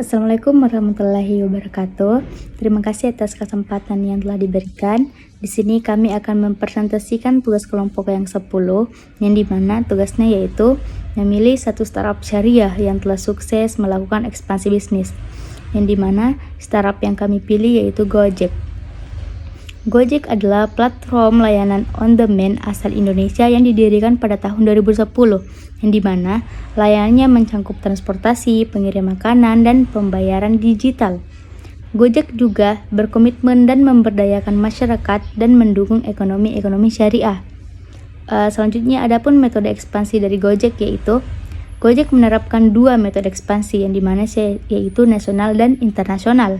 Assalamualaikum warahmatullahi wabarakatuh. Terima kasih atas kesempatan yang telah diberikan. Di sini kami akan mempresentasikan tugas kelompok yang 10, yang dimana tugasnya yaitu memilih satu startup syariah yang telah sukses melakukan ekspansi bisnis. Yang dimana startup yang kami pilih yaitu Gojek. Gojek adalah platform layanan on-demand asal Indonesia yang didirikan pada tahun 2010, yang dimana layanannya mencakup transportasi, pengirim makanan, dan pembayaran digital. Gojek juga berkomitmen dan memberdayakan masyarakat dan mendukung ekonomi syariah. Selanjutnya, adapun metode ekspansi dari Gojek yaitu Gojek menerapkan dua metode ekspansi yang dimana yaitu nasional dan internasional.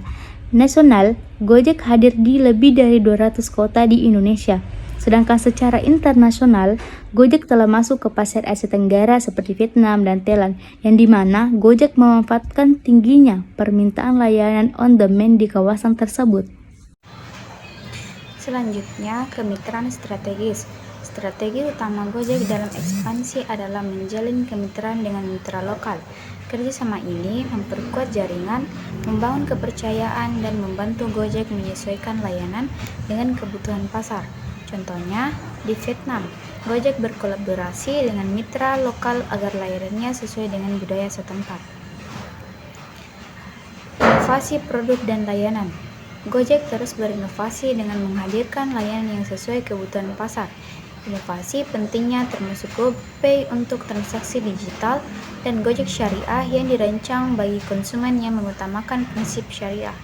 Nasional, Gojek hadir di lebih dari 200 kota di Indonesia. Sedangkan secara internasional, Gojek telah masuk ke pasar Asia Tenggara seperti Vietnam dan Thailand, yang dimana Gojek memanfaatkan tingginya permintaan layanan on-demand di kawasan tersebut. Selanjutnya, kemitraan strategis. Strategi utama Gojek dalam ekspansi adalah menjalin kemitraan dengan mitra lokal. Kerjasama ini memperkuat jaringan, membangun kepercayaan, dan membantu Gojek menyesuaikan layanan dengan kebutuhan pasar. Contohnya, di Vietnam, Gojek berkolaborasi dengan mitra lokal agar layanannya sesuai dengan budaya setempat. Inovasi produk dan layanan. Gojek terus berinovasi dengan menghadirkan layanan yang sesuai kebutuhan pasar. Inovasi pentingnya termasuk GoPay untuk transaksi digital dan Gojek Syariah yang dirancang bagi konsumen yang mengutamakan prinsip syariah.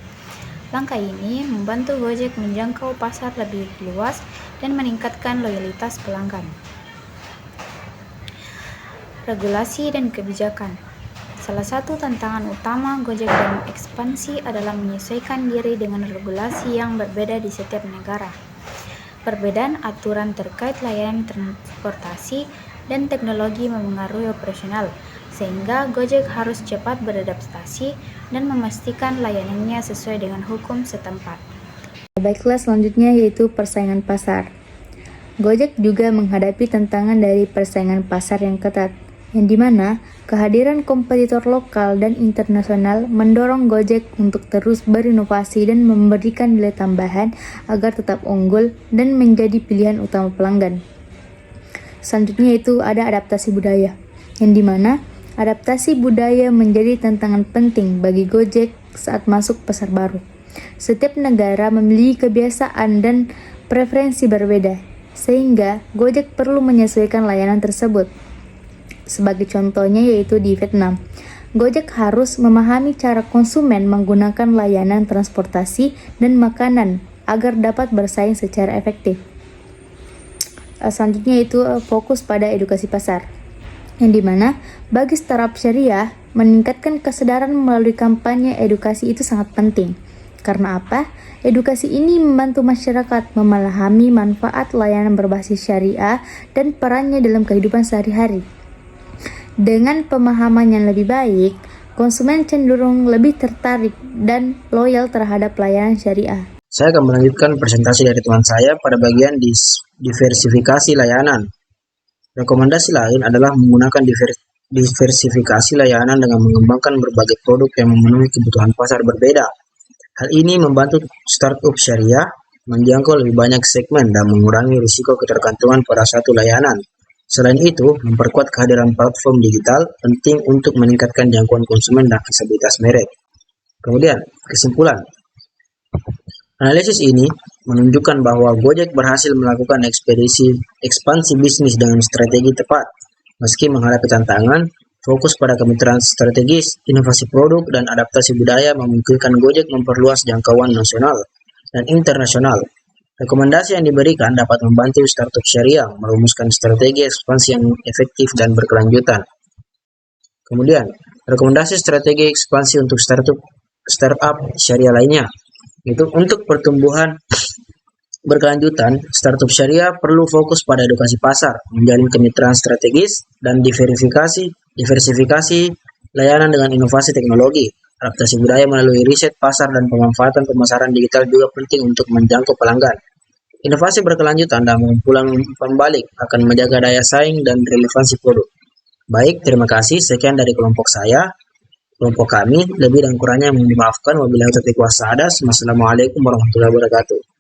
Langkah ini membantu Gojek menjangkau pasar lebih luas dan meningkatkan loyalitas pelanggan. Regulasi dan kebijakan. Salah satu tantangan utama Gojek dalam ekspansi adalah menyesuaikan diri dengan regulasi yang berbeda di setiap negara. Perbedaan aturan terkait layanan transportasi dan teknologi memengaruhi operasional, sehingga Gojek harus cepat beradaptasi dan memastikan layanannya sesuai dengan hukum setempat. Baiklah, selanjutnya yaitu persaingan pasar. Gojek juga menghadapi tantangan dari persaingan pasar yang ketat, yang dimana kehadiran kompetitor lokal dan internasional mendorong Gojek untuk terus berinovasi dan memberikan nilai tambahan agar tetap unggul dan menjadi pilihan utama pelanggan. Selanjutnya itu ada adaptasi budaya, yang dimana adaptasi budaya menjadi tantangan penting bagi Gojek saat masuk pasar baru. Setiap negara memiliki kebiasaan dan preferensi berbeda, sehingga Gojek perlu menyesuaikan layanan tersebut. Sebagai contohnya yaitu di Vietnam, Gojek harus memahami cara konsumen menggunakan layanan transportasi dan makanan agar dapat bersaing secara efektif. Selanjutnya itu fokus pada edukasi pasar, yang dimana bagi startup syariah meningkatkan kesadaran melalui kampanye edukasi itu sangat penting. Karena apa? Edukasi ini membantu masyarakat memahami manfaat layanan berbasis syariah dan perannya dalam kehidupan sehari-hari. Dengan pemahaman yang lebih baik, konsumen cenderung lebih tertarik dan loyal terhadap layanan syariah. Saya akan melanjutkan presentasi dari teman saya pada bagian diversifikasi layanan. Rekomendasi lain adalah menggunakan diversifikasi layanan dengan mengembangkan berbagai produk yang memenuhi kebutuhan pasar berbeda. Hal ini membantu startup syariah menjangkau lebih banyak segmen dan mengurangi risiko ketergantungan pada satu layanan. Selain itu, memperkuat kehadiran platform digital penting untuk meningkatkan jangkauan konsumen dan aksesibilitas merek. Kemudian, kesimpulan. Analisis ini menunjukkan bahwa Gojek berhasil melakukan ekspansi bisnis dengan strategi tepat. Meski menghadapi tantangan, fokus pada kemitraan strategis, inovasi produk, dan adaptasi budaya memungkinkan Gojek memperluas jangkauan nasional dan internasional. Rekomendasi yang diberikan dapat membantu startup syariah merumuskan strategi ekspansi yang efektif dan berkelanjutan. Kemudian, rekomendasi strategi ekspansi untuk startup syariah lainnya. Itu untuk pertumbuhan berkelanjutan, startup syariah perlu fokus pada edukasi pasar, menjalin kemitraan strategis, dan diversifikasi layanan dengan inovasi teknologi. Adaptasi budaya melalui riset pasar dan pemanfaatan pemasaran digital juga penting untuk menjangkau pelanggan. Inovasi berkelanjutan dan pengumpulan pembalik akan menjaga daya saing dan relevansi produk. Baik, terima kasih. Sekian dari kelompok saya. kelompok kami. Lebih dan kurangnya mohon dimaafkan. Wabillahi taufiq wal hidayah. Wassalamualaikum warahmatullahi wabarakatuh.